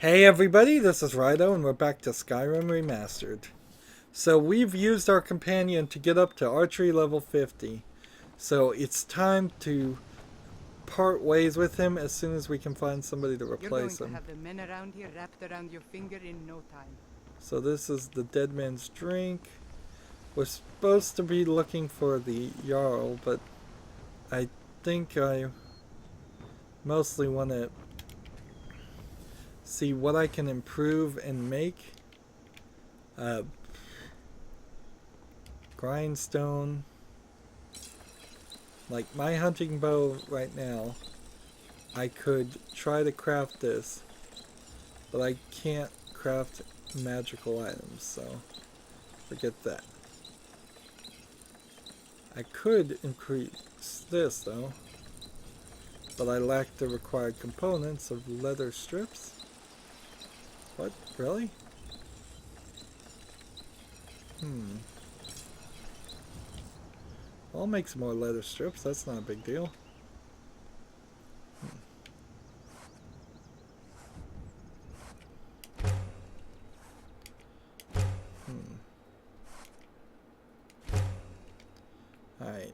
Hey everybody, this is Rydo and we're back to Skyrim Remastered. So we've used our companion to get up to archery level 50. So it's time to part ways with him as soon as we can find somebody to You're going replace to him. have the men around here wrapped around your finger in no time. So this is the dead man's drink. We're supposed to be looking for the Jarl, but I think I mostly want to see what I can improve and make. Grindstone. Like my hunting bow right now, I could try to craft this, but I can't craft magical items, so forget that. I could increase this though, but I lack the required components of leather strips. What? Really? I'll make some more leather strips, that's not a big deal. Alright.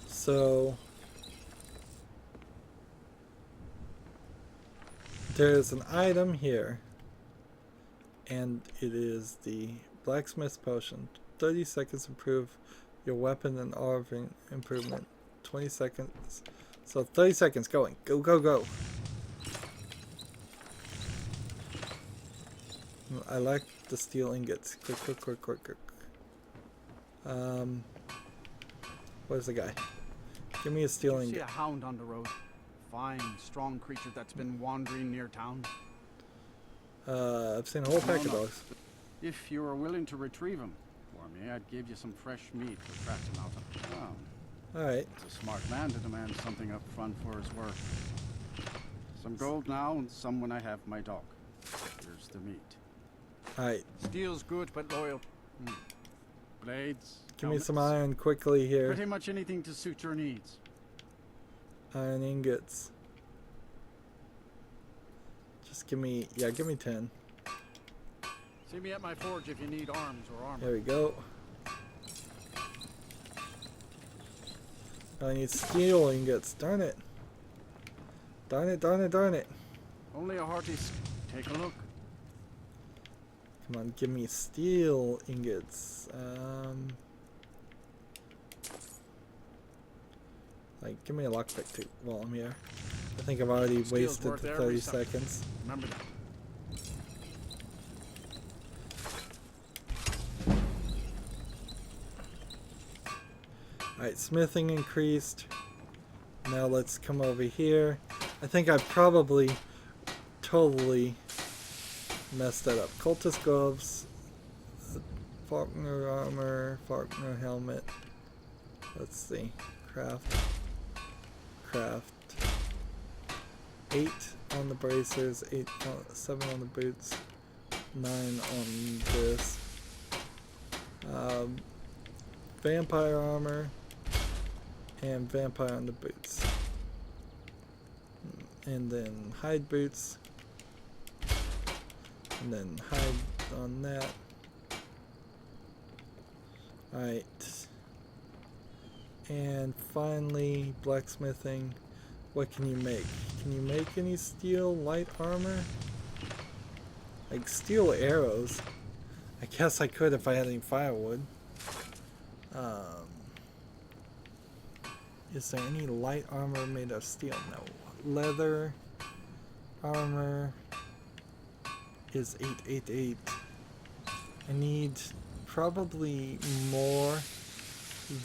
So there's an item here, and it is the blacksmith potion. 30 seconds improve your weapon and armor improvement. 20 seconds. So 30 seconds going. Go, go, go. I like the steel ingots. Quick, quick, quick, quick, quick. Where's the guy? Give me a steel See ingot. a hound on the road. Fine, strong creature that's been wandering near town. I've seen a whole pack of dogs. If you were willing to retrieve him for me, I'd give you some fresh meat to craft him out of. Well, Alright. it's a smart man to demand something up front for his work. Some gold now and some when I have my dog. Here's the meat. Alright. Steel's good but loyal. Blades. Give me some helmets, iron quickly here. pretty much anything to suit your needs. Iron ingots. Just give me 10. See me at my forge if you need arms or armor. There we go. I need steel ingots. Darn it. Darn it, darn it, darn it. Only a hearty take a look. Come on, give me steel ingots. Like, give me a lockpick too while I'm here. I think I've already Steel's wasted worth the every 30 second. seconds. Remember that. Alright, smithing increased. Now let's come over here. I think I probably totally messed that up. Cultist gloves, Faulkner armor, Faulkner helmet. Let's see. Craft. 8 on the bracers, 7 on the boots, 9 on this. Vampire armor and vampire on the boots. And then hide boots. And then hide on that. Alright. And finally, blacksmithing. What can you make? Can you make any steel light armor? Like steel arrows. I guess I could if I had any firewood. Is there any light armor made of steel? No. Leather armor is 888. I need probably more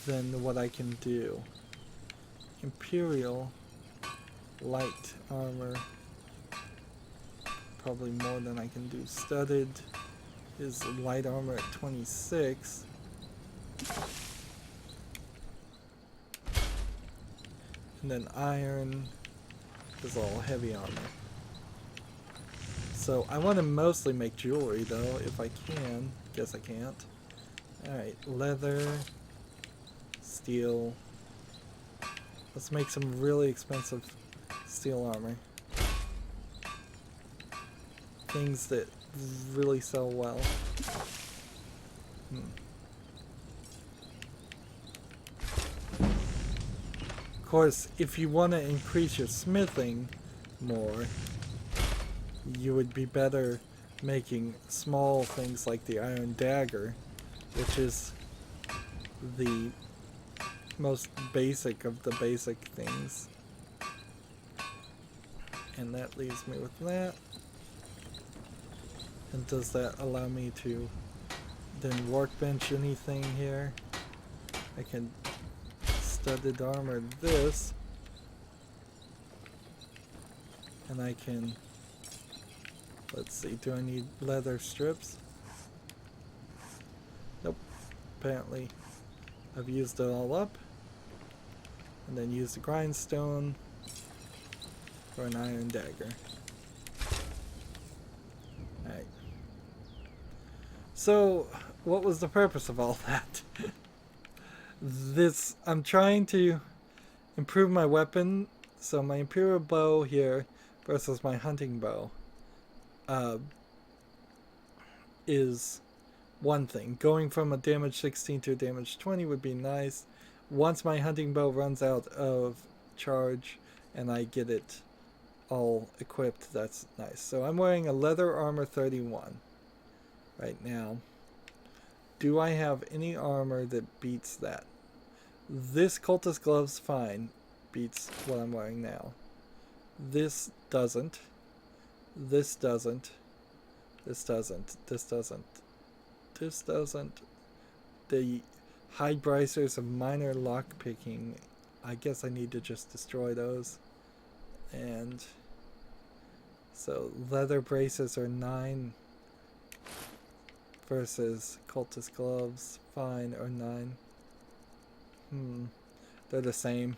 than what I can do. Imperial light armor, probably more than I can do. Studded is light armor at 26. And then iron is all heavy armor. So I want to mostly make jewelry though, if I can. Guess I can't. Alright, leather, steel, Let's make some really expensive steel armor. Things that really sell well. Of course, if you want to increase your smithing more, you would be better making small things like the iron dagger, which is the most basic of the basic things. And that leaves me with that. And does that allow me to then workbench anything here? I can studded armor this, and I can, let's see, do I need leather strips? Nope. Apparently I've used it all up. And then use the grindstone for an iron dagger. Alright. So, what was the purpose of all that? I'm trying to improve my weapon. So my Imperial bow here versus my hunting bow is one thing. Going from a damage 16 to a damage 20 would be nice. Once my hunting bow runs out of charge and I get it all equipped, that's nice. So I'm wearing a leather armor 31 right now. Do I have any armor that beats that? This cultist gloves, fine, beats what I'm wearing now. This doesn't. This doesn't. This doesn't. This doesn't. This doesn't. The hide bracers of minor lockpicking, I guess I need to just destroy those. And so leather braces are 9 versus cultist gloves, fine, or 9. They're the same.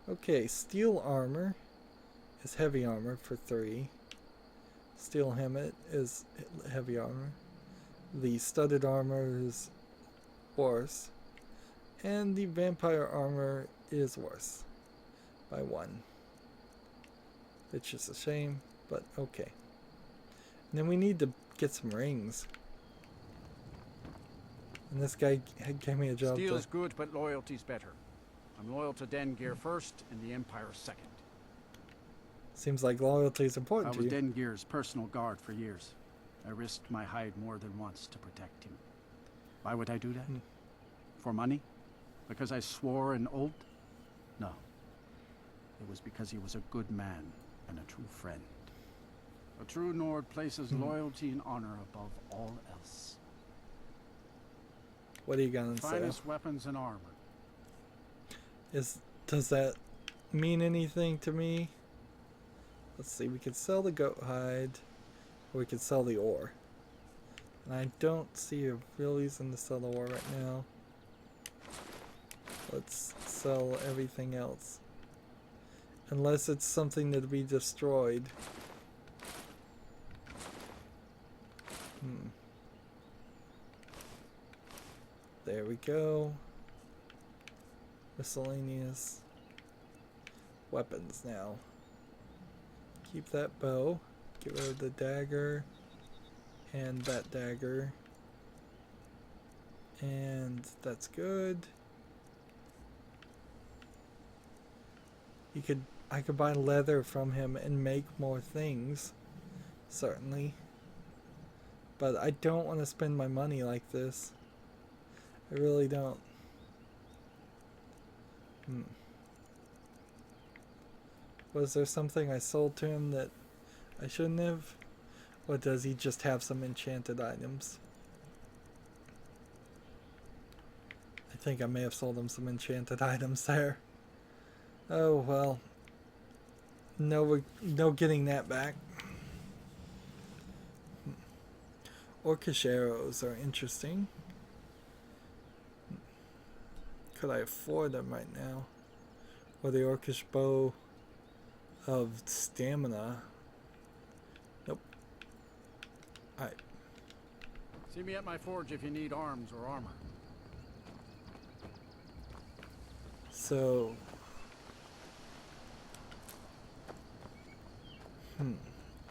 Okay, steel armor is heavy armor for 3. Steel helmet is heavy armor. The studded armor is worse. And the vampire armor is worse by 1. Which is a shame, but okay. And then we need to get some rings. And this guy gave me a job. Steel is good, but loyalty's better. I'm loyal to Den Gear first and the Empire second. Seems like loyalty is important I to was you. Den Gear's personal guard for years. I risked my hide more than once to protect him. Why would I do that? For money? Because I swore an oath? No. It was because he was a good man and a true friend. A true Nord places loyalty and honor above all else. What are you gonna say? Finest weapons and armor. Does that mean anything to me? Let's see, we could sell the goat hide, or we could sell the ore. And I don't see a real reason to sell the ore right now. Let's sell everything else. Unless it's something that we destroyed. There we go. Miscellaneous weapons now. Keep that bow. Get rid of the dagger. And that dagger. And that's good. I could buy leather from him and make more things. Certainly. But I don't want to spend my money like this. I really don't. Was there something I sold to him that I shouldn't have? Or does he just have some enchanted items? I think I may have sold him some enchanted items there. Oh well. No getting that back. Orcish arrows are interesting. Could I afford them right now? Or the Orcish bow of stamina? Nope. Alright. See me at my forge if you need arms or armor. So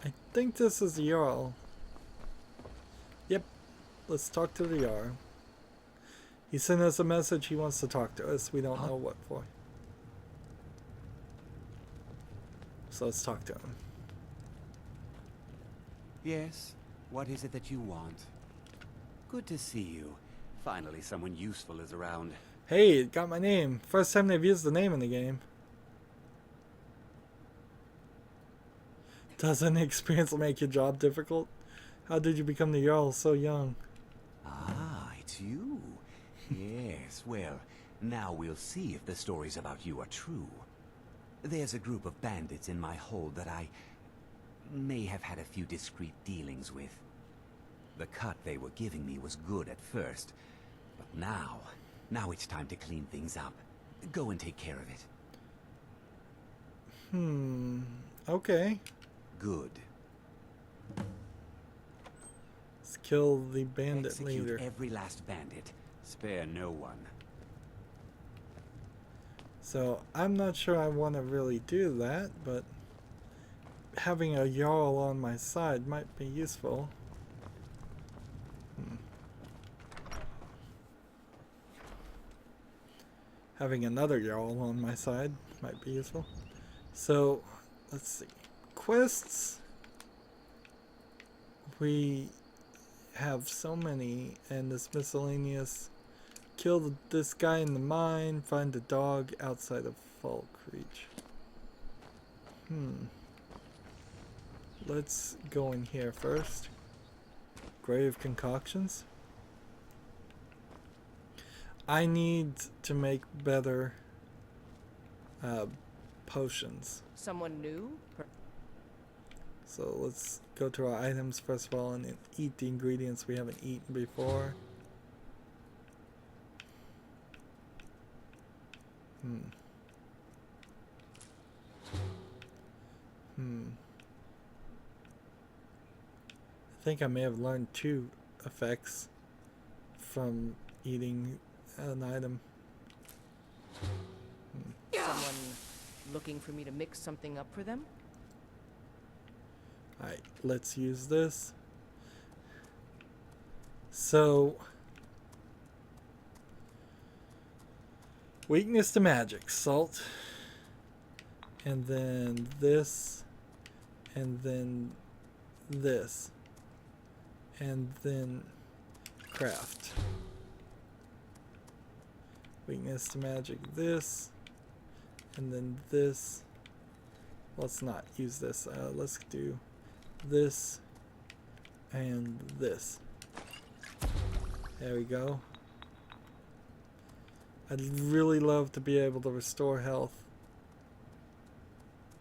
I think this is the Jarl. Yep. Let's talk to the Jarl. He sent us a message. He wants to talk to us. We don't know what for. So let's talk to him. Yes? What is it that you want? Good to see you. Finally, someone useful is around. Hey, it got my name. First time they've used the name in the game. Doesn't experience make your job difficult? How did you become the Jarl so young? Ah, it's you. Yes, well, now we'll see if the stories about you are true. There's a group of bandits in my hold that I may have had a few discreet dealings with. The cut they were giving me was good at first, but now it's time to clean things up. Go and take care of it. Okay. Good. Let's kill the bandit Execute leader. every last bandit. Spare no one. So, I'm not sure I want to really do that, but having a Jarl on my side might be useful. Having another Jarl on my side might be useful. So, let's see. Quests. We have so many, and this miscellaneous. Kill this guy in the mine. Find a dog outside of Falk Reach. Let's go in here first. Grave concoctions. I need to make better potions. Someone new? So let's go to our items first of all and eat the ingredients we haven't eaten before. I think I may have learned 2 effects from eating an item. Someone looking for me to mix something up for them? Alright, let's use this. So, weakness to magic, salt, and then this, and then this, and then craft. Weakness to magic, this, and then this. Let's not use this. Let's do this and this. There we go. I'd really love to be able to restore health,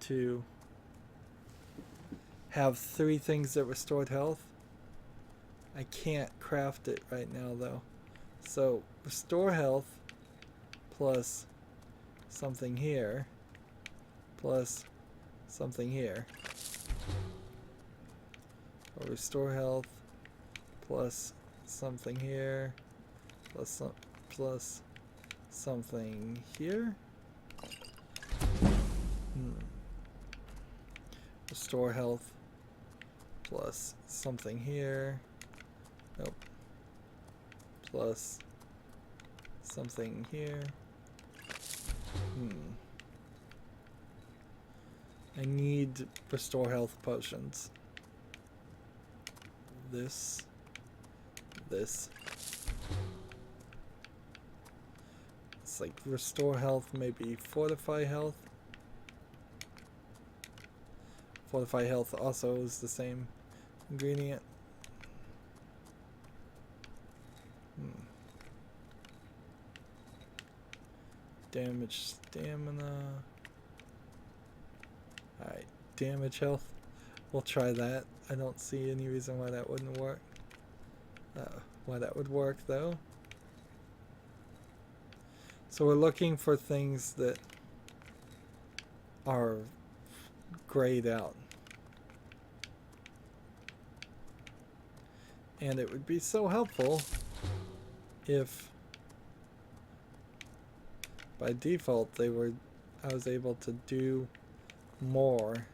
to have 3 things that restored health. I can't craft it right now though. So restore health plus something here plus something here. Or restore health plus something here plus something here. Restore health plus something here. Nope. Plus something here. I need restore health potions. This. It's like restore health, maybe fortify health. Fortify health also is the same ingredient. Damage stamina. Alright, damage health. We'll try that. I don't see any reason why that wouldn't work. Why that would work though. So we're looking for things that are grayed out. And it would be so helpful if by default I was able to do more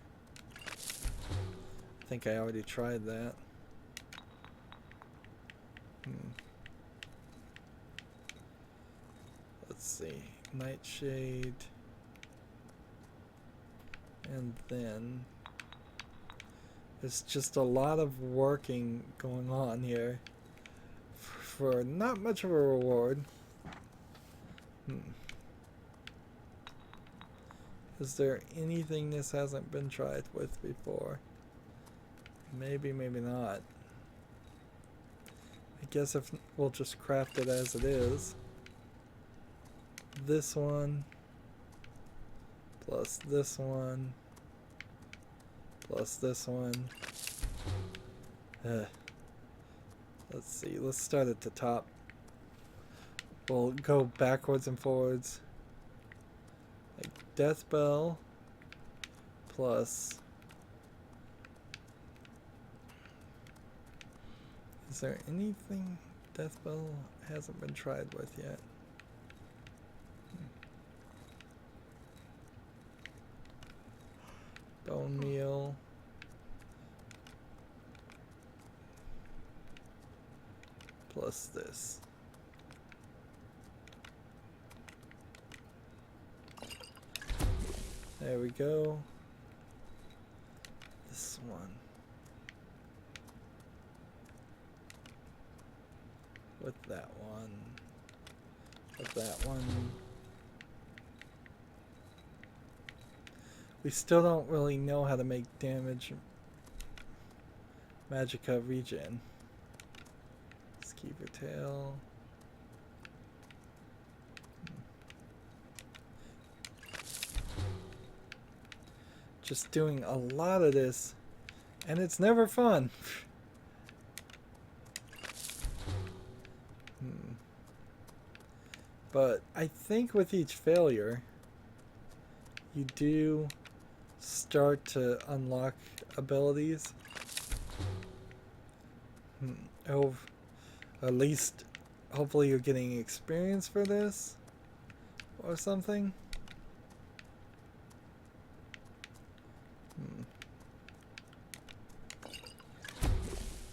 think I already tried that. Let's see. Nightshade. And then it's just a lot of working going on here for not much of a reward. Is there anything this hasn't been tried with before? Maybe, maybe not. I guess if we'll just craft it as it is. This one plus this one plus this one. Let's see, let's start at the top. We'll go backwards and forwards. Like Death Bell plus. Is there anything Death Bell hasn't been tried with yet? Bone meal. Plus this. There we go. This one. With that one. With that one. We still don't really know how to make damage magicka regen. Skeever tail. Just doing a lot of this, and it's never fun. But I think with each failure, you do start to unlock abilities. Oh, at least, hopefully you're getting experience for this, or something.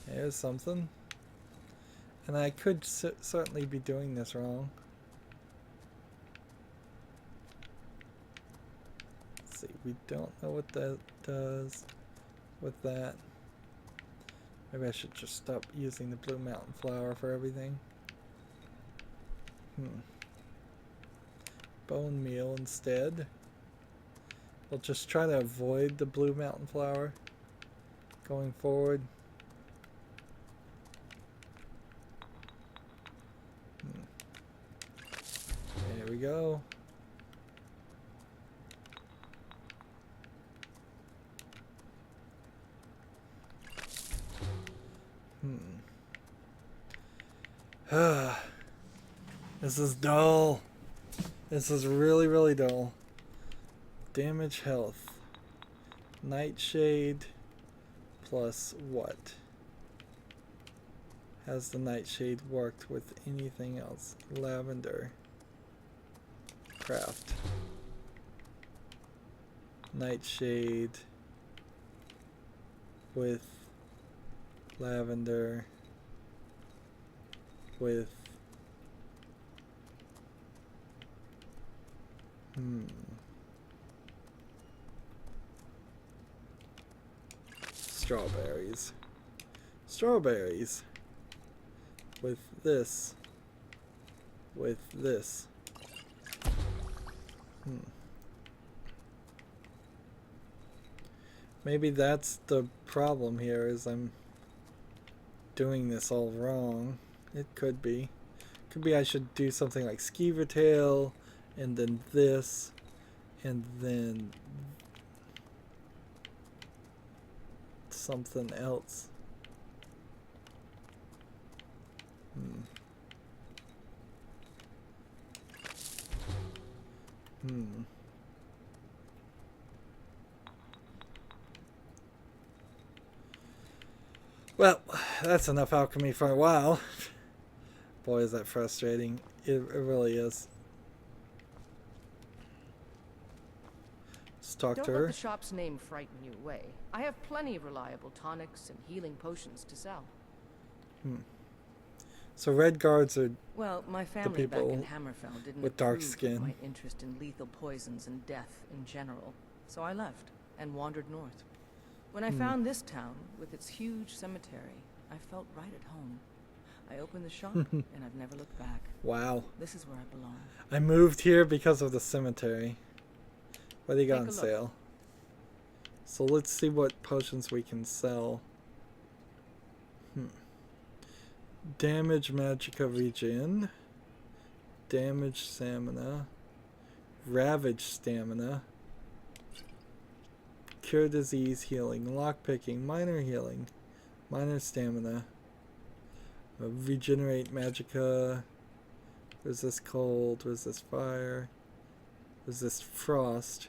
There's something. And I could certainly be doing this wrong. Let's see, we don't know what that does with that. Maybe I should just stop using the blue mountain flower for everything. Bone meal instead. We'll just try to avoid the blue mountain flower going forward. There we go. This is dull. This is really, really dull. Damage health. Nightshade plus what? Has the nightshade worked with anything else? Lavender. Craft. Nightshade with lavender with strawberries. Strawberries with this. With this. Maybe that's the problem here, is I'm doing this all wrong. It could be. Could be I should do something like Skeever tail, and then this, and then something else. Well, that's enough alchemy for a while. Boy, is that frustrating. It really is. Let's talk Don't to let her. the shop's name frighten you away. I have plenty of reliable tonics and healing potions to sell. So red guards are Well, my family back people in Hammerfell didn't with dark approve of skin. my interest in lethal poisons and death in general, so I left and wandered north. When I found this town with its huge cemetery, I felt right at home. I opened the shop and I've never looked back. wow. This is where I belong. I moved here because of the cemetery. What do you got Take on a look. sale? So let's see what potions we can sell. Damage magicka regen. Damage stamina. Ravage stamina. Cure disease healing. Lockpicking. Minor healing. Minor stamina. Regenerate magicka. Resist cold. Resist fire. Resist frost.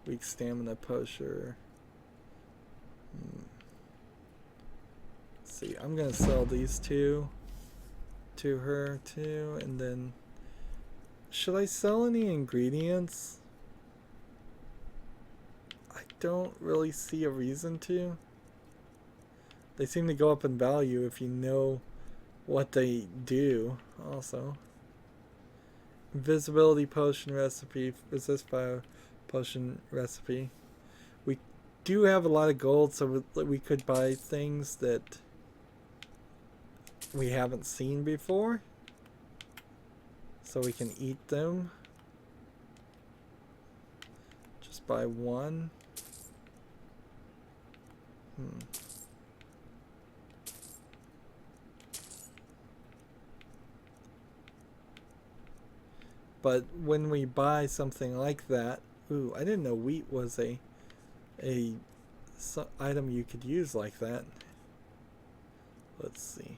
Weak stamina potion. Let's see, I'm gonna sell these two to her too, and then should I sell any ingredients? I don't really see a reason to. They seem to go up in value if you know what they do also. Invisibility potion recipe, resist fire potion recipe. We do have a lot of gold, so we could buy things that we haven't seen before, so we can eat them. Just buy one. But when we buy something like that, ooh, I didn't know wheat was a item you could use like that. Let's see.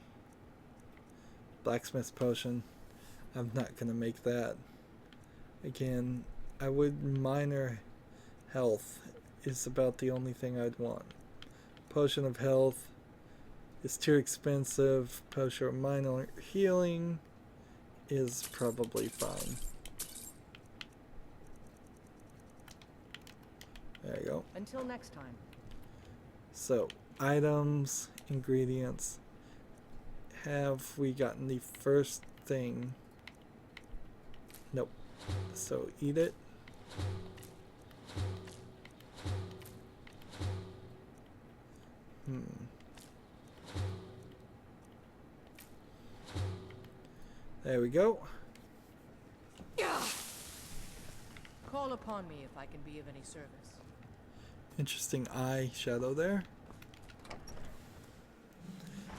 Blacksmith potion. I'm not gonna make that. Again, I would minor health is about the only thing I'd want. Potion of health is too expensive. Potion of minor healing is probably fine. There you go. Until next time. So, items, ingredients. Have we gotten the first thing? Nope. So, eat it. There we go. Call upon me if I can be of any service. Interesting eye shadow there.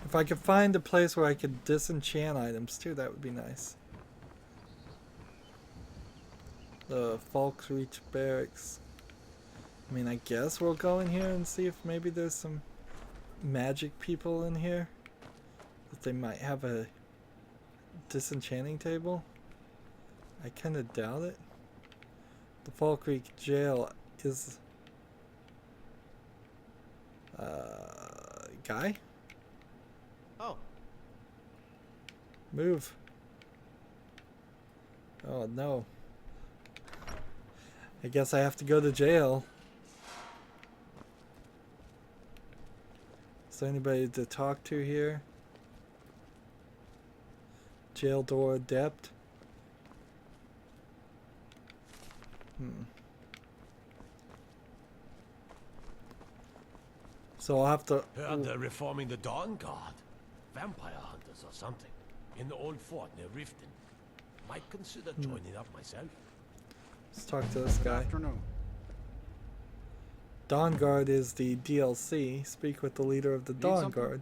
If I could find a place where I could disenchant items too, that would be nice. The Falk's Reach Barracks. I mean, I guess we'll go in here and see if maybe there's some magic people in here. That they might have a disenchanting table. I kind of doubt it. The Fall Creek Jail is... guy? Oh. Move. Oh no. I guess I have to go to jail. Is there anybody to talk to here? Jail door adept. So I'll have to... Heard they're reforming the Dawn Guard. Vampire hunters or something. In the old fort near Riften. Might consider joining up myself. Let's talk to this guy. Afternoon. Dawn Guard is the DLC. Speak with the leader of the Dawn something? Guard.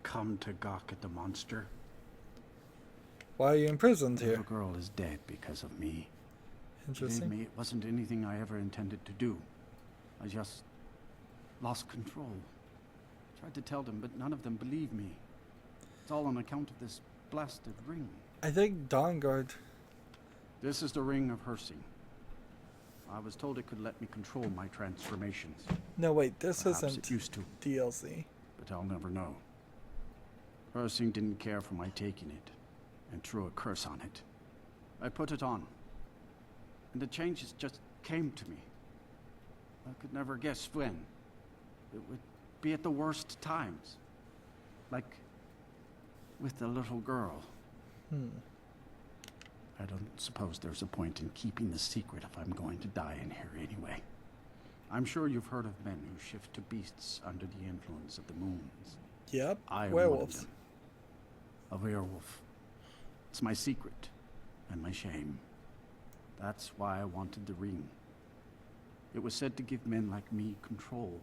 Come to gawk at the monster. Why are you imprisoned The here? little girl is dead because of me. Believe Interesting. me, it wasn't anything I ever intended to do. I just lost control. Tried to tell them, but none of them believed me. It's all on account of this blasted ring. I think Dawn Guard... This is the ring of Hersing. I was told it could let me control my transformations. No, wait, this Perhaps isn't it used to, DLC. but I'll never know. Hersing didn't care for my taking it, and threw a curse on it. I put it on, and the changes just came to me. I could never guess when. It would be at the worst times. Like with the little girl. I don't suppose there's a point in keeping the secret if I'm going to die in here anyway. I'm sure you've heard of men who shift to beasts under the influence of the moons. Yep. I am Werewolves. one of them. A werewolf. It's my secret and my shame. That's why I wanted the ring. It was said to give men like me control.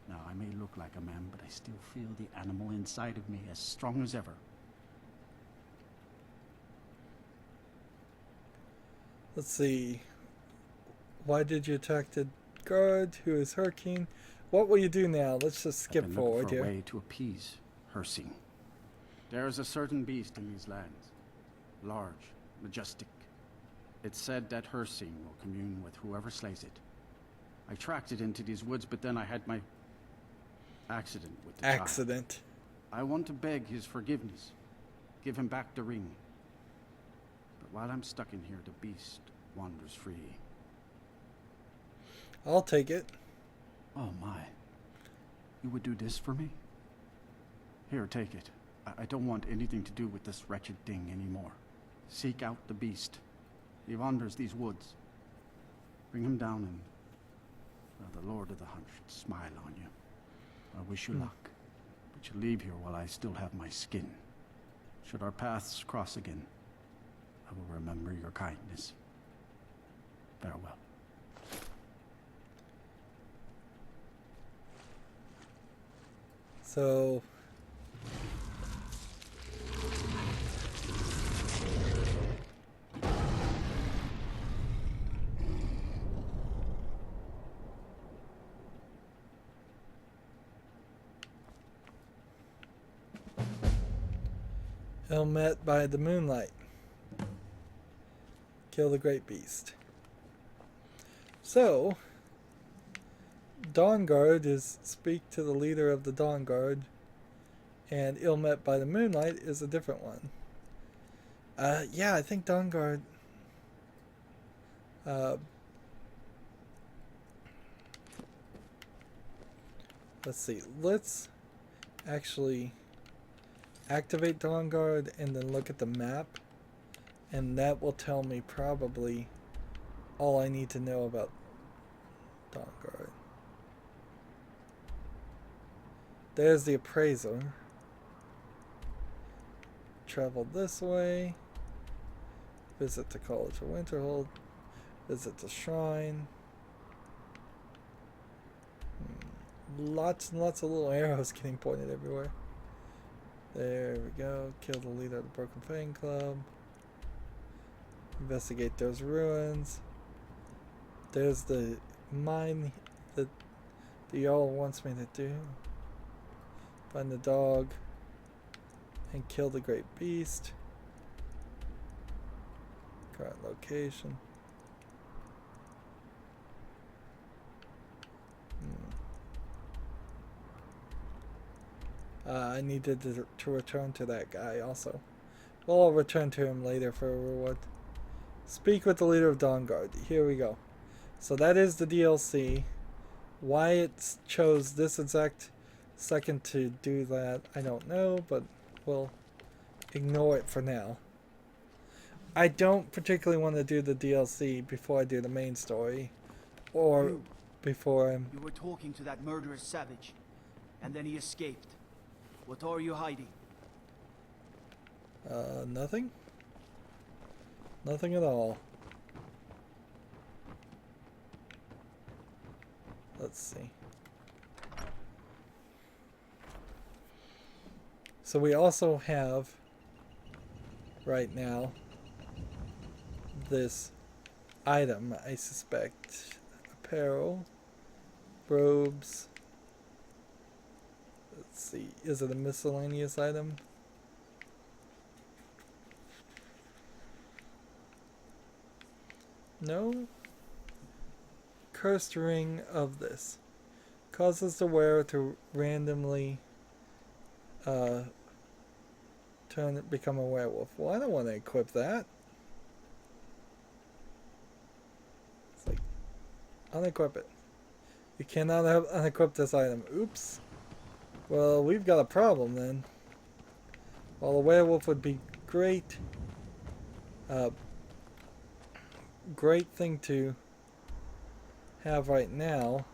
Now, I may look like a man, but I still feel the animal inside of me as strong as ever. Let's see. Why did you attack the guard who is Hurricane? What will you do now? Let's just skip I've been forward looking for here. a way to appease Hersing. There is a certain beast in these lands. Large, majestic. It's said that Hersing will commune with whoever slays it. I tracked it into these woods, but then I had my accident with the child. Accident. I want to beg his forgiveness. Give him back the ring. But while I'm stuck in here, the beast wanders free. I'll take it. Oh my. You would do this for me? Here, take it. I don't want anything to do with this wretched thing anymore. Seek out the beast. He wanders these woods. Bring him down and the Lord of the Hunt should smile on you. I wish you luck. But you leave here while I still have my skin. Should our paths cross again, I will remember your kindness. Farewell. So met by the moonlight. Kill the great beast. So Dawn Guard is speak to the leader of the Dawn Guard, and ill met by the moonlight is a different one. Yeah, I think Dawn Guard. Let's see. Let's actually activate Dawn Guard and then look at the map, and that will tell me probably all I need to know about Dawn Guard. There's the appraiser. Travel this way. Visit the College of Winterhold. Visit the shrine. Lots and lots of little arrows getting pointed everywhere. There we go. Kill the leader of the Broken Fang Club. Investigate those ruins. There's the mine that the Jarl wants me to do. Find the dog and kill the great beast. Current location. I needed to return to that guy also. Well, I'll return to him later for a reward. Speak with the leader of Dawn Guard. Here we go. So that is the DLC. Why it chose this exact second to do that, I don't know, but we'll ignore it for now. I don't particularly want to do the DLC before I do the main story, or before I'm... You were talking to that murderous savage, and then he escaped. What are you hiding? Nothing? Nothing at all. Let's see. So we also have, right now, this item, I suspect. Apparel, robes. Let's see, is it a miscellaneous item? No? Cursed ring of this. Causes the wearer to randomly become a werewolf. Well, I don't want to equip that. Unequip it. You cannot have unequipped this item. Oops. Well, we've got a problem then. While a werewolf would be great, great thing to have right now,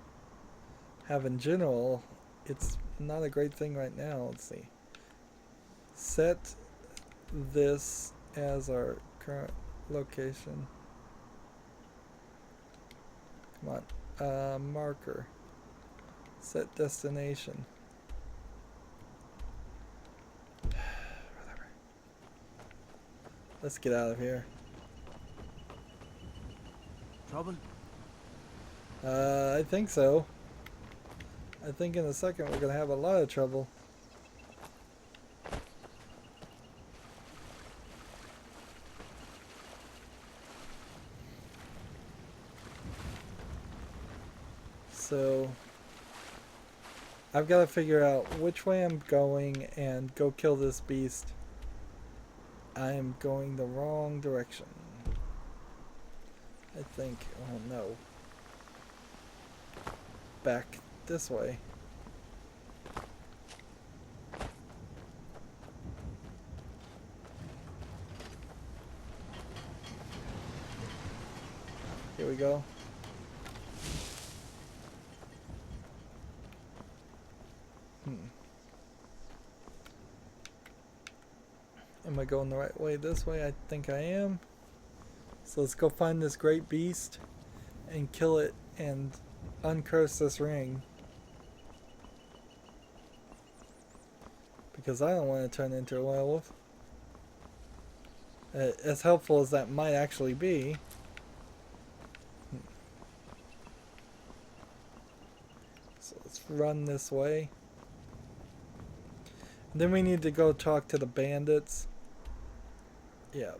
have in general, it's not a great thing right now. Let's see. Set this as our current location. Come on. Marker. Set destination. Whatever. Let's get out of here. Trouble? I think so. I think in a second we're gonna have a lot of trouble. So I've got to figure out which way I'm going and go kill this beast. I am going the wrong direction. I think, oh no. Back this way. Here we go. Am I going the right way? This way? I think I am. So let's go find this great beast and kill it and uncurse this ring. Because I don't want to turn into a werewolf. As helpful as that might actually be. So let's run this way. And then we need to go talk to the bandits. Yeah,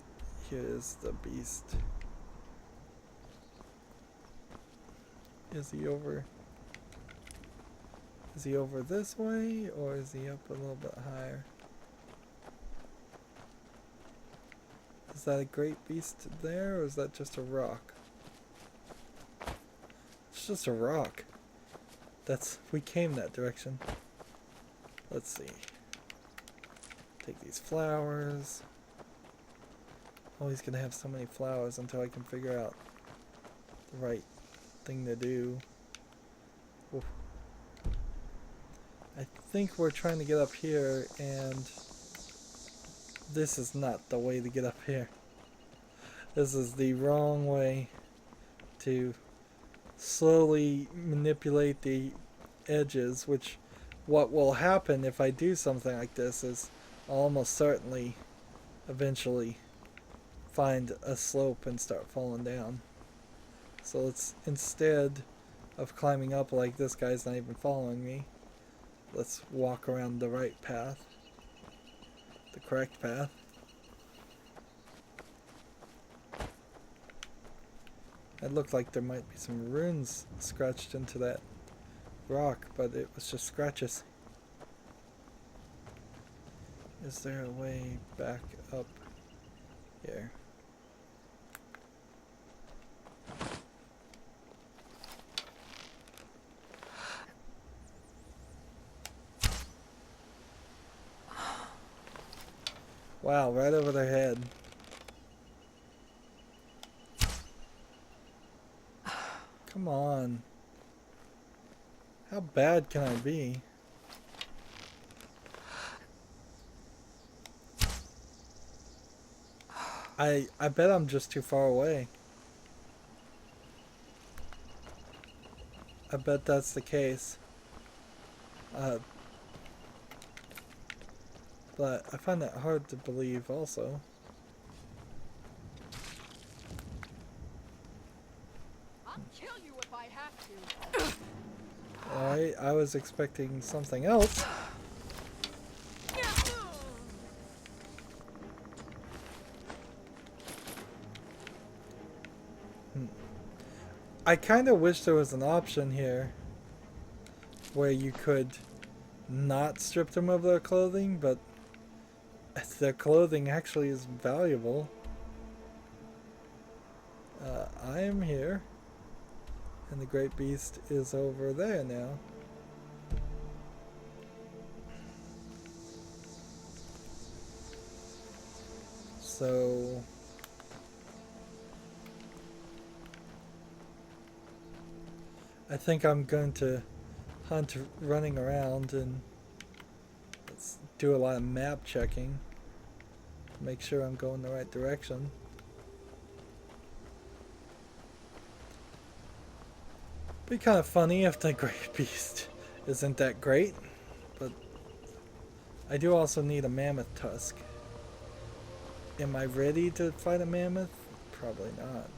here's the beast. Is he over this way, or is he up a little bit higher? Is that a great beast there, or is that just a rock? It's just a rock. We came that direction. Let's see. Take these flowers. Oh, he's gonna have so many flowers until I can figure out the right thing to do. Oof. I think we're trying to get up here, and this is not the way to get up here. This is the wrong way to slowly manipulate the edges, which what will happen if I do something like this is I'll almost certainly eventually find a slope and start falling down. So let's, instead of climbing up like this guy's not even following me, let's walk around the right path, the correct path. It looked like there might be some runes scratched into that rock, but it was just scratches. Is there a way back up here? Wow, right over their head. Come on. How bad can I be? I bet I'm just too far away. I bet that's the case. But I find that hard to believe also. I'll kill you if I have to. Alright, I was expecting something else. I kind of wish there was an option here where you could not strip them of their clothing, but their clothing actually is valuable. I am here, And the great beast is over there now. So I think I'm going to hunt running around and let's do a lot of map checking. Make sure I'm going the right direction. Be kind of funny if the great beast isn't that great, but I do also need a mammoth tusk. Am I ready to fight a mammoth? Probably not.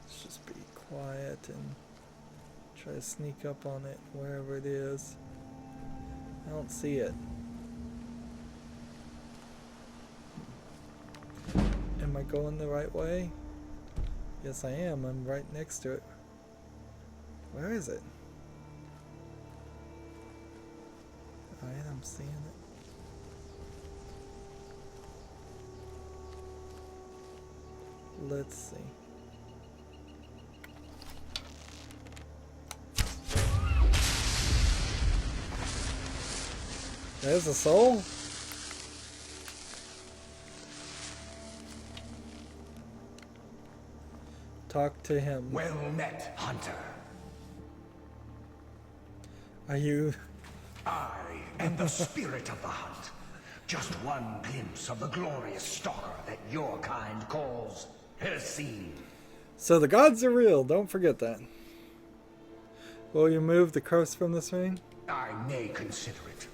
Let's just be quiet and try to sneak up on it wherever it is. I don't see it. Am I going the right way? Yes, I am. I'm right next to it. Where is it? Alright, I'm seeing it. Let's see. There's a soul? Talk to him. Well met, hunter. Are you... I am the spirit of the hunt. Just one glimpse of the glorious stalker that your kind calls Hercene. So the gods are real, don't forget that. Will you move the curse from this ring? I may consider it.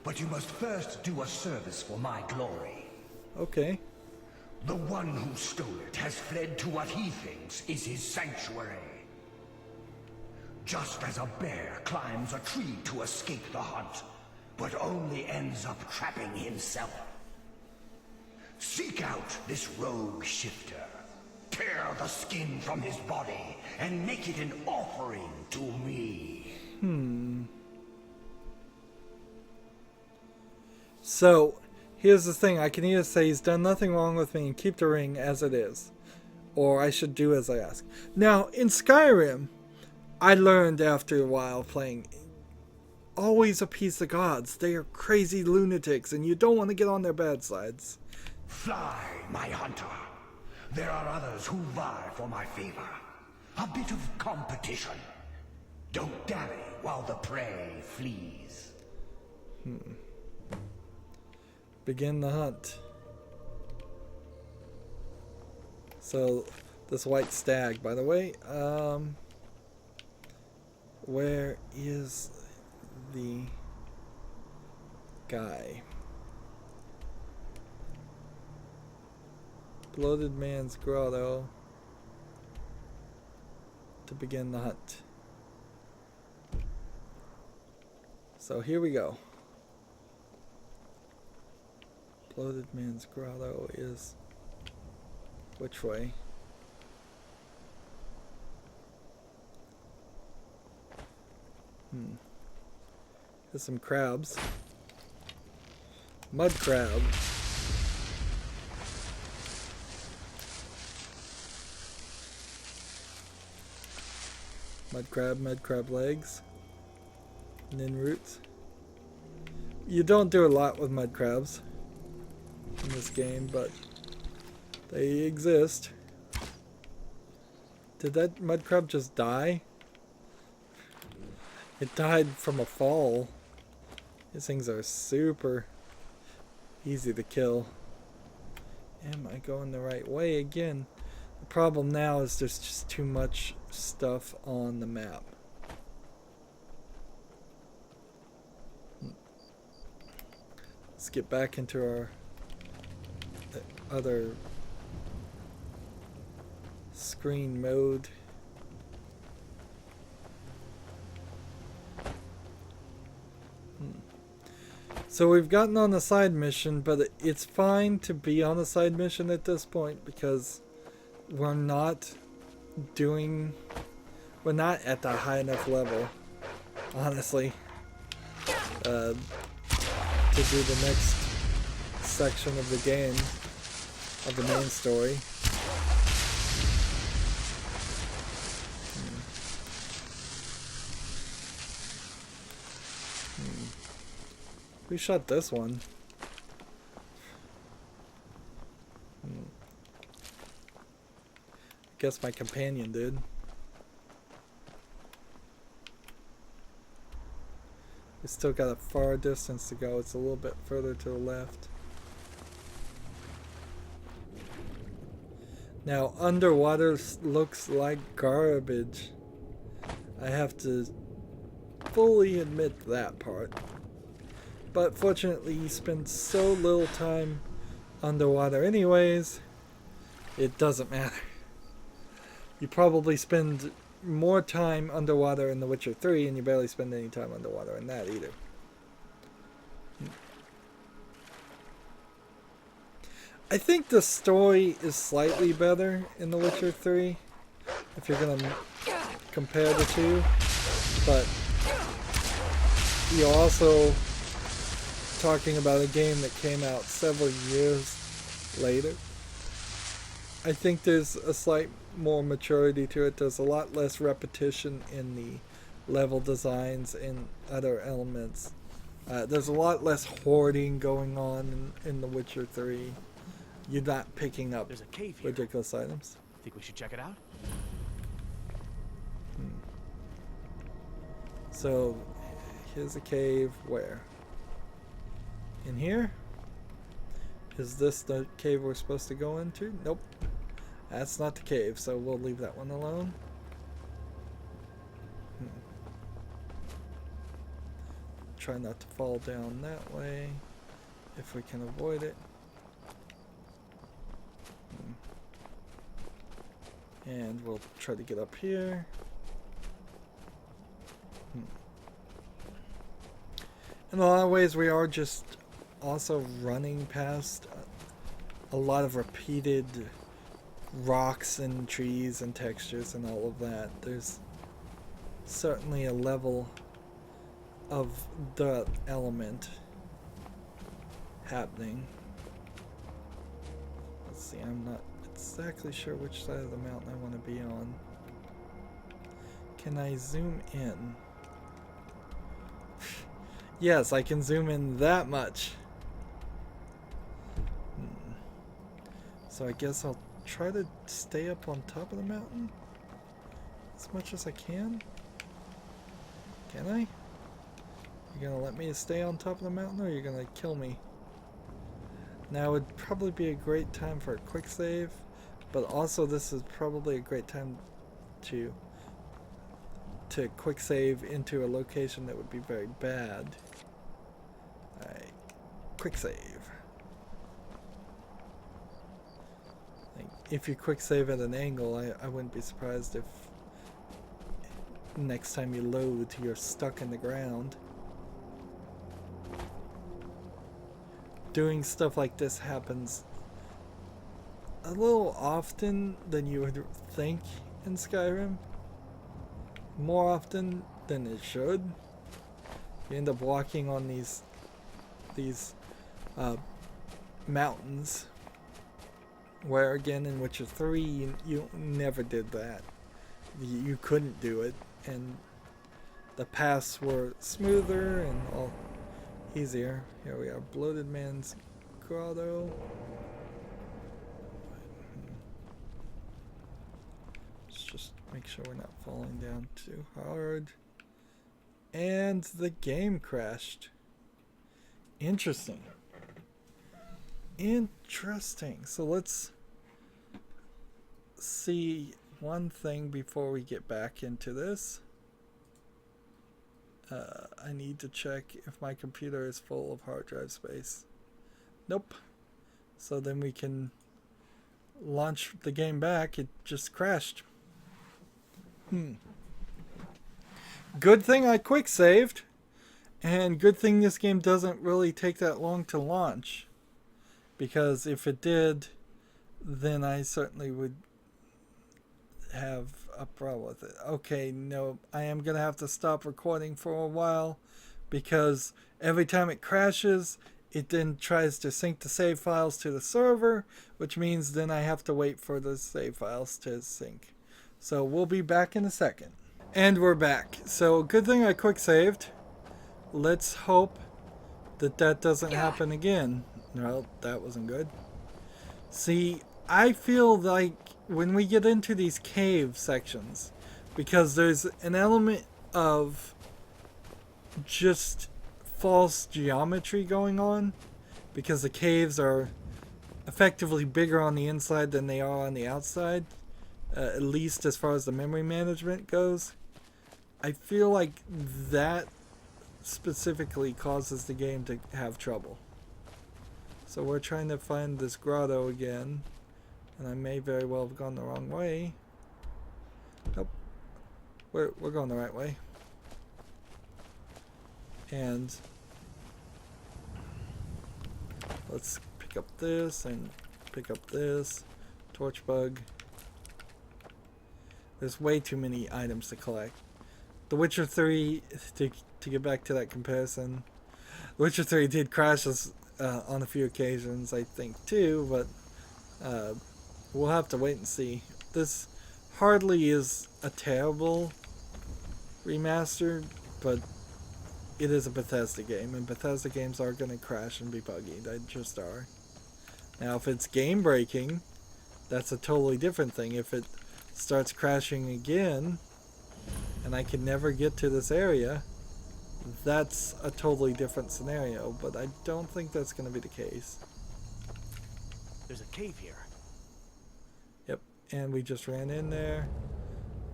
But you must first do a service for my glory. Okay. The one who stole it has fled to what he thinks is his sanctuary. Just as a bear climbs a tree to escape the hunt, but only ends up trapping himself. Seek out this rogue shifter. Tear the skin from his body and make it an offering to me. So, here's the thing. I can either say he's done nothing wrong with me and keep the ring as it is, or I should do as I ask. Now, in Skyrim, I learned after a while playing, always appease the gods. They are crazy lunatics, and you don't want to get on their bad sides. Fly, my hunter. There are others who vie for my favor. A bit of competition. Don't dally while the prey flees. Begin the hunt. So, this white stag, by the way, where is the guy? Bloated Man's Grotto to begin the hunt. So here we go. Bloated Man's Grotto is which way? There's some crabs. Mud crab. Mud crab legs. Nin roots. You don't do a lot with mud crabs in this game, but they exist. Did that mud crab just die? It died from a fall. These things are super easy to kill. Am I going the right way again? The problem now is there's just too much stuff on the map. Let's get back into our other screen mode. So we've gotten on the side mission, but it's fine to be on a side mission at this point because we're not at the high enough level, honestly, to do the next section of the game. of the main story. Who shot this one? Guess my companion did. We still got a far distance to go. It's a little bit further to the left. Now, underwater looks like garbage. I have to fully admit that part. But fortunately, you spend so little time underwater anyways, it doesn't matter. You probably spend more time underwater in The Witcher 3, and you barely spend any time underwater in that either. I think the story is slightly better in The Witcher 3, if you're going to compare the two. But you're also talking about a game that came out several years later. I think there's a slight more maturity to it. There's a lot less repetition in the level designs and other elements. There's a lot less hoarding going on in The Witcher 3. You're not picking up There's a cave here. ridiculous items. Think we should check it out? So, here's a cave where? In here? Is this the cave we're supposed to go into? Nope. That's not the cave, so we'll leave that one alone. Try not to fall down that way, if we can avoid it. And we'll try to get up here. In a lot of ways, we are just also running past a lot of repeated rocks and trees and textures and all of that. There's certainly a level of the element happening. Let's see, I'm not exactly sure which side of the mountain I want to be on. Can I zoom in? Yes, I can zoom in that much. So I guess I'll try to stay up on top of the mountain as much as I can. Can I? You gonna let me stay on top of the mountain, or are you gonna kill me? Now would probably be a great time for a quick save, but also this is probably a great time to quick save into a location that would be very bad. Alright, quick save. Like, if you quick save at an angle, I wouldn't be surprised if next time you load you're stuck in the ground. Doing stuff like this happens a little often than you would think in Skyrim. More often than it should. You end up walking on these mountains, where again in Witcher 3 you never did that. You couldn't do it, and the paths were smoother and all easier. Here we are, Bloated Man's Grotto. Let's just make sure we're not falling down too hard. And the game crashed. Interesting. Interesting. So let's see one thing before we get back into this. I need to check if my computer is full of hard drive space. Nope. So then we can launch the game back. It just crashed. Good thing I quick saved, and good thing this game doesn't really take that long to launch, because if it did, then I certainly would have a problem with it. Okay, no, I am gonna have to stop recording for a while, because every time it crashes it then tries to sync the save files to the server, which means then I have to wait for the save files to sync. So we'll be back in a second. And we're back. So good thing I quick saved. Let's hope that that doesn't happen again. No, that wasn't good. See, I feel like when we get into these cave sections, because there's an element of just false geometry going on, because the caves are effectively bigger on the inside than they are on the outside, at least as far as the memory management goes. I feel like that specifically causes the game to have trouble. So we're trying to find this grotto again, and I may very well have gone the wrong way. Nope, we're going the right way. And let's pick up this and pick up this. Torch bug. There's way too many items to collect. The Witcher 3, to get back to that comparison, The Witcher 3 did crash us on a few occasions, I think, too, but we'll have to wait and see. This hardly is a terrible remaster, but it is a Bethesda game, and Bethesda games are going to crash and be buggy. They just are. Now, if it's game-breaking, that's a totally different thing. If it starts crashing again, and I can never get to this area, that's a totally different scenario, but I don't think that's going to be the case. There's a cave here. Yep, and we just ran in there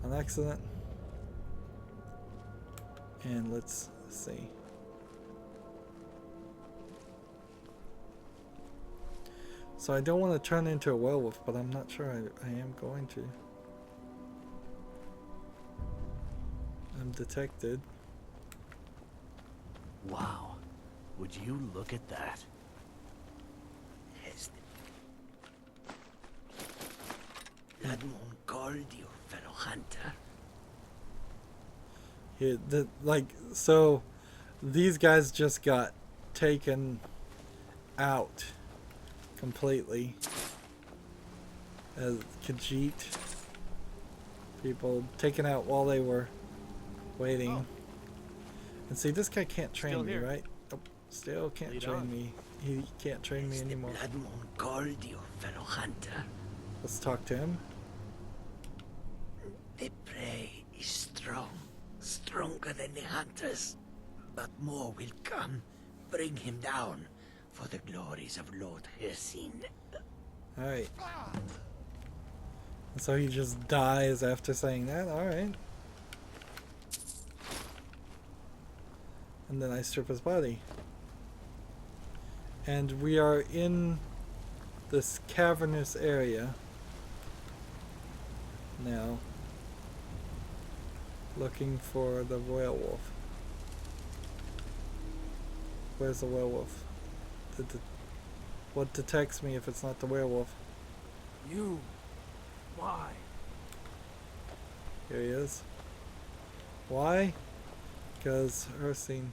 on accident. And let's see. So I don't want to turn into a werewolf, but I'm not sure I am going to. I'm detected. Wow. Would you look at that? That won't call you, fellow hunter. Yeah, so these guys just got taken out completely. As Khajiit people taken out while they were waiting. Oh. And see, this guy can't train Still me, here. right? Oh, still can't Lead train on. me. He can't train me anymore. Blood moon called you, fellow hunter. Let's talk to him. The prey is strong, stronger than the hunters. But more will come. Bring him down for the glories of Lord Hircine. Alright. And so he just dies after saying that? Alright. And then I strip his body. And we are in this cavernous area now, looking for the werewolf. Where's the werewolf? What detects me if it's not the werewolf? You. Why? Here he is. Why? Because Hircine,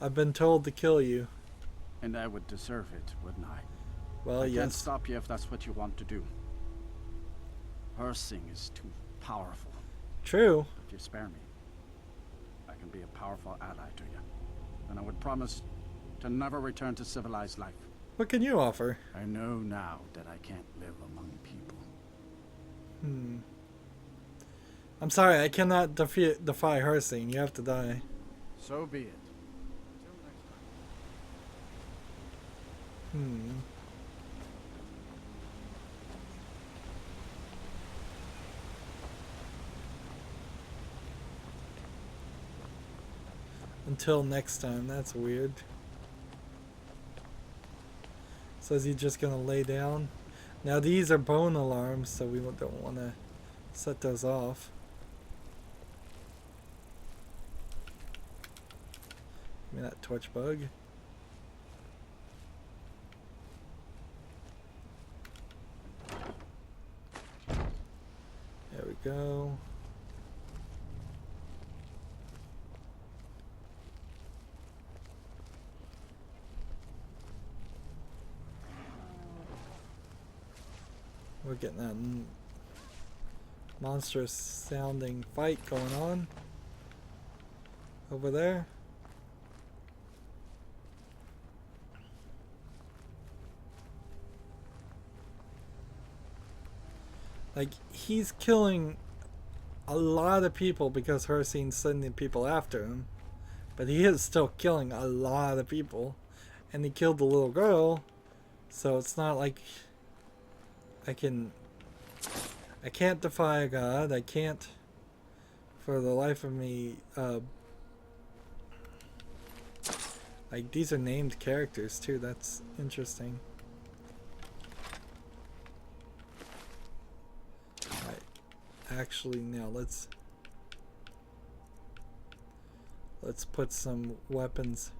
I've been told to kill you. And I would deserve it, wouldn't I? Well, I can't yes. stop you if that's what you want to do. Hircine is too powerful. True. If you spare me, I can be a powerful ally to you. And I would promise to never return to civilized life. What can you offer? I know now that I can't live among people. I'm sorry, I cannot defy Hircine. You have to die. So be it. Until next time. That's weird. Says he's just gonna lay down. Now these are bone alarms, so we don't want to set those off. Give me that torch bug. There we go. We're getting that monstrous sounding fight going on over there. Like, he's killing a lot of people because Hercine's sending people after him. But he is still killing a lot of people. And he killed the little girl. So it's not like I can't defy a god. I can't, for the life of me, like, these are named characters too. That's interesting. Actually, now let's put some weapons,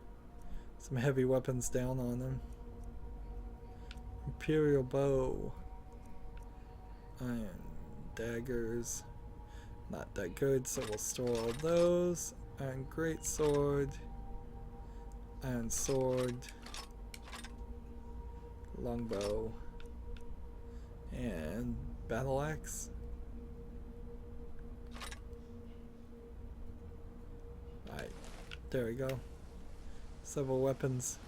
some heavy weapons down on him. Imperial bow, iron daggers, not that good, so we'll store all those. Iron greatsword, iron sword, longbow, and battle axe. Alright, there we go. Several weapons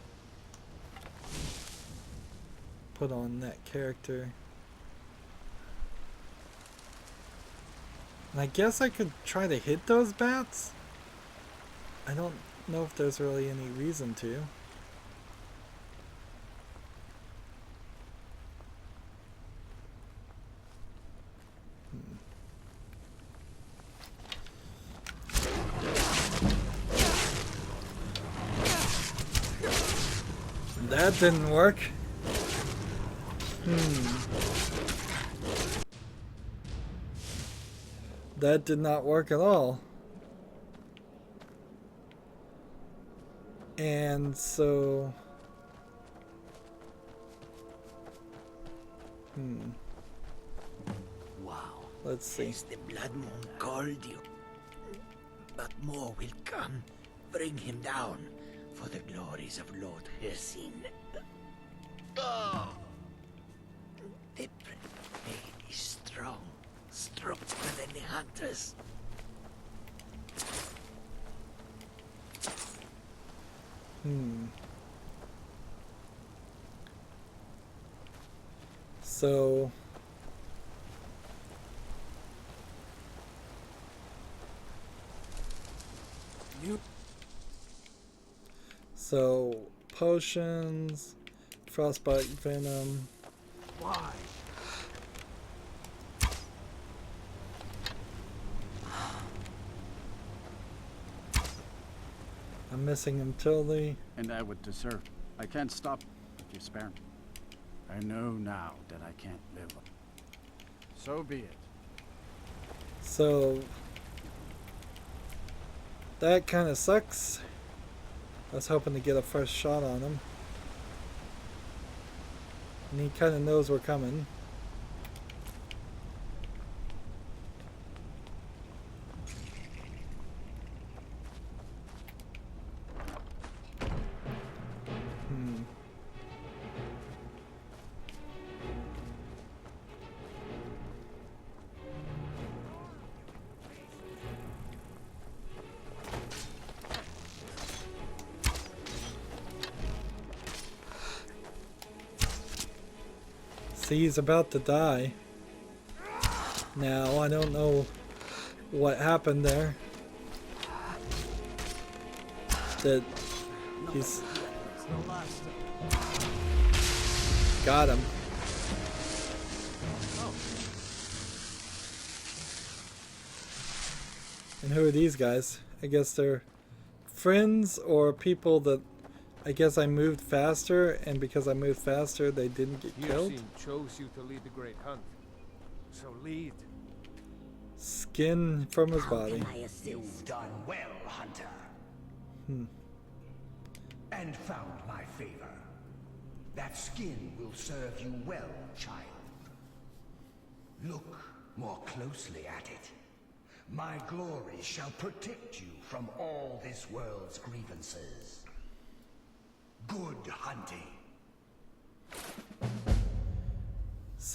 put on that character. And I guess I could try to hit those bats? I don't know if there's really any reason to. That didn't work. That did not work at all. And so... Wow. Let's see. Has the Blood Moon called you? But more will come. Bring him down for the glories of Lord Hercine. Oh. The blade is strong, stronger than the hunters. So... So, potions, frostbite venom. Why? I'm missing him totally. And I would desert. I can't stop if you spare me. I know now that I can't live. So be it. So that kind of sucks. I was hoping to get a first shot on him. And he kind of knows we're coming. See, he's about to die. Now, I don't know what happened there. That he's... Got him. And who are these guys? I guess they're friends or people that I guess I moved faster, and because I moved faster, they didn't get killed. Hercine chose you to lead the great hunt. So lead. Skin from his body. You've done well, hunter. And found my favor. That skin will serve you well, child. Look more closely at it. My glory shall protect you from all this world's grievances. Good hunting.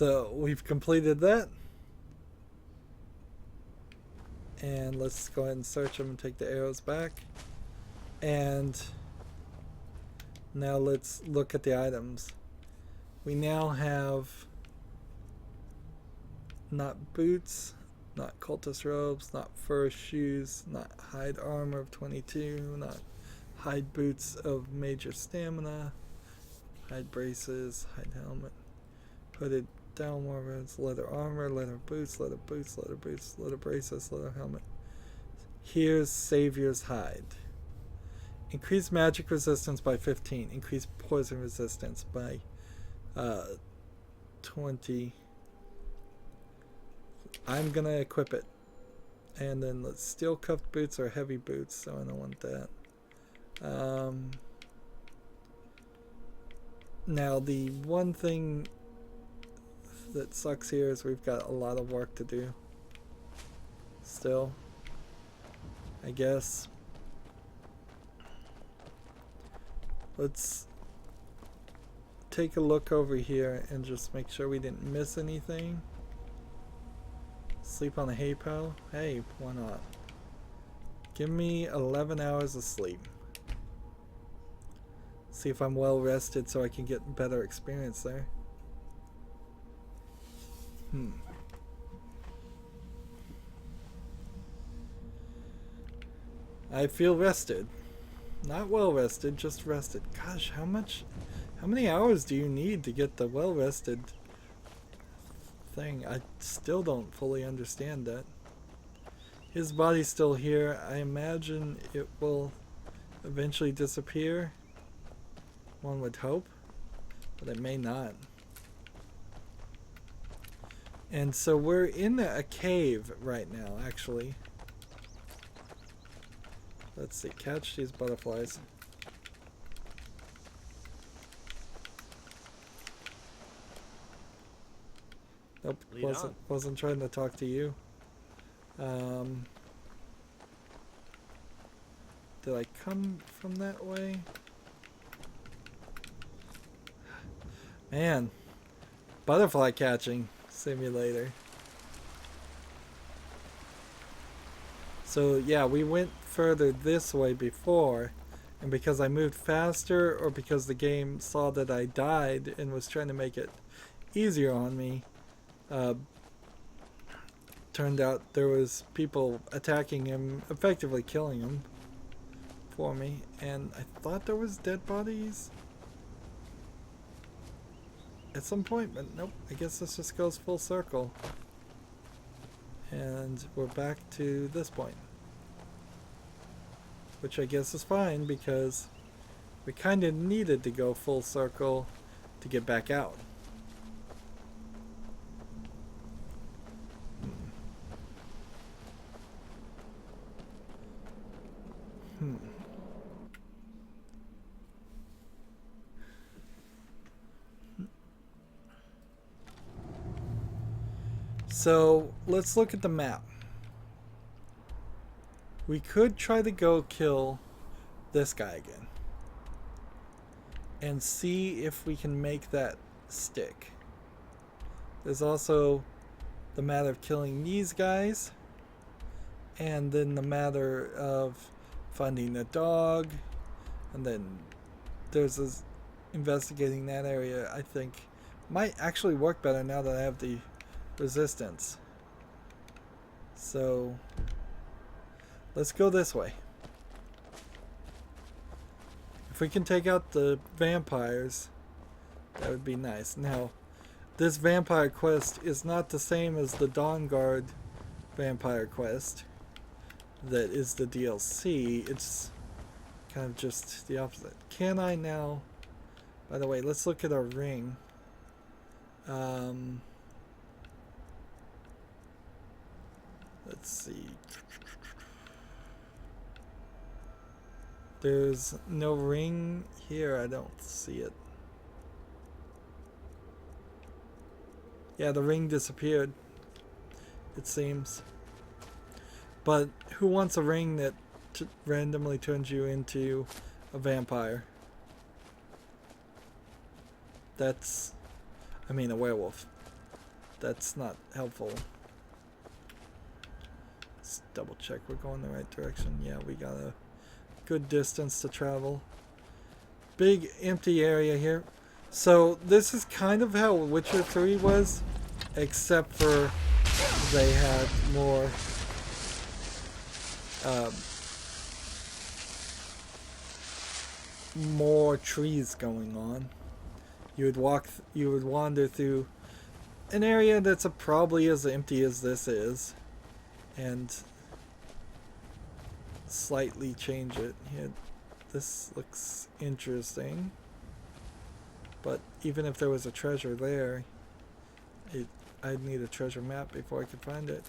So we've completed that. And let's go ahead and search them and take the arrows back. And now let's look at the items. We now have not boots, not cultist robes, not fur shoes, not hide armor of 22, not hide boots of major stamina, hide braces, hide helmet, hooded down warriors, leather armor, leather boots, leather boots, leather boots, leather braces, leather helmet. Here's Savior's hide. Increase magic resistance by 15. Increase poison resistance by 20. I'm gonna equip it. And then let's steel cuffed boots or heavy boots, so I don't want that. Now the one thing that sucks here is we've got a lot of work to do still, I guess. Let's take a look over here and just make sure we didn't miss anything. Sleep on a hay pile? Hey, why not? Give me 11 hours of sleep. See if I'm well rested so I can get better experience there. I feel rested. Not well rested, just rested. Gosh, how many hours do you need to get the well rested thing? I still don't fully understand that. His body's still here. I imagine it will eventually disappear. One would hope, but it may not. And so we're in a cave right now, actually. Let's see, catch these butterflies. Nope, wasn't trying to talk to you. Did I come from that way? Man, butterfly catching simulator. So yeah, we went further this way before, and because I moved faster or because the game saw that I died and was trying to make it easier on me, turned out there was people attacking him, effectively killing him for me, and I thought there was dead bodies at some point, but nope, I guess this just goes full circle. And we're back to this point. Which I guess is fine because we kind of needed to go full circle to get back out. So let's look at the map. We could try to go kill this guy again and see if we can make that stick. There's also the matter of killing these guys, and then the matter of finding the dog, and then there's this investigating that area. I think might actually work better now that I have the resistance. So let's go this way. If we can take out the vampires, that would be nice. Now, this vampire quest is not the same as the Dawn Guard vampire quest that is the DLC. It's kind of just the opposite. Can I now... By the way, let's look at our ring. Let's see. There's no ring here. I don't see it. Yeah, the ring disappeared, it seems. But who wants a ring that randomly turns you into a vampire? That's... I mean, a werewolf. that's not helpful. Let's double check we're going the right direction. Yeah, we got a good distance to travel. Big empty area here. So this is kind of how Witcher 3 was, except for they had more trees going on. You would wander through an area that's probably as empty as this is, and slightly change it. Yeah, this looks interesting, but even if there was a treasure there, I'd need a treasure map before I could find it.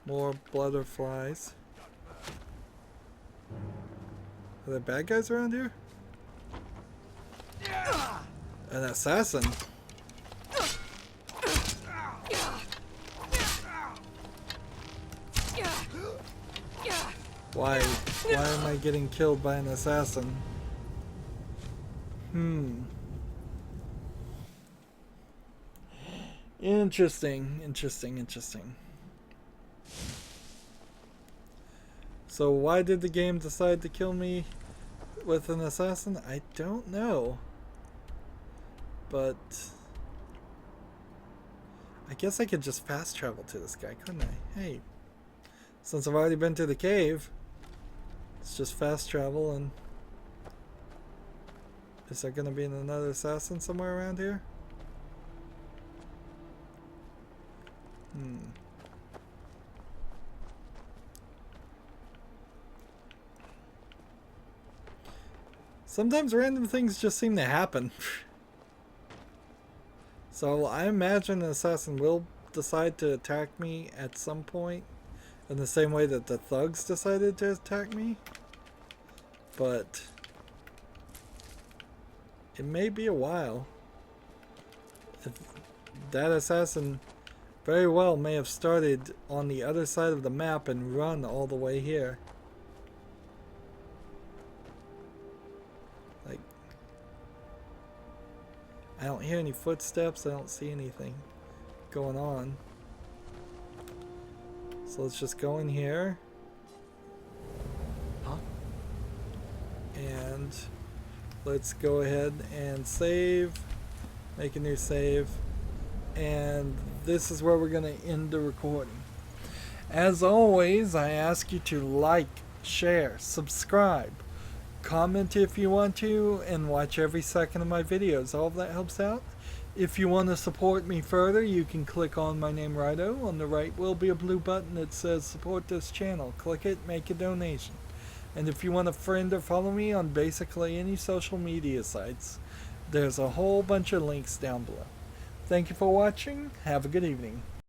More butterflies. Are there bad guys around here? An assassin. Why am I getting killed by an assassin? Interesting. So why did the game decide to kill me with an assassin? I don't know. But I guess I could just fast travel to this guy, couldn't I? Hey, since I've already been to the cave, let's just fast travel. And is there gonna be another assassin somewhere around here? Sometimes random things just seem to happen. So I imagine an assassin will decide to attack me at some point, in the same way that the thugs decided to attack me. But it may be a while. That assassin very well may have started on the other side of the map and run all the way here. Like, I don't hear any footsteps, I don't see anything going on. So let's just go in here. And let's go ahead and save. Make a new save. And this is where we're going to end the recording. As always, I ask you to like, share, subscribe, comment if you want to, and watch every second of my videos. All of that helps out. If you want to support me further, you can click on my name, Rydo. On the right will be a blue button that says support this channel. Click it, make a donation. And if you want to friend or follow me on basically any social media sites, there's a whole bunch of links down below. Thank you for watching. Have a good evening.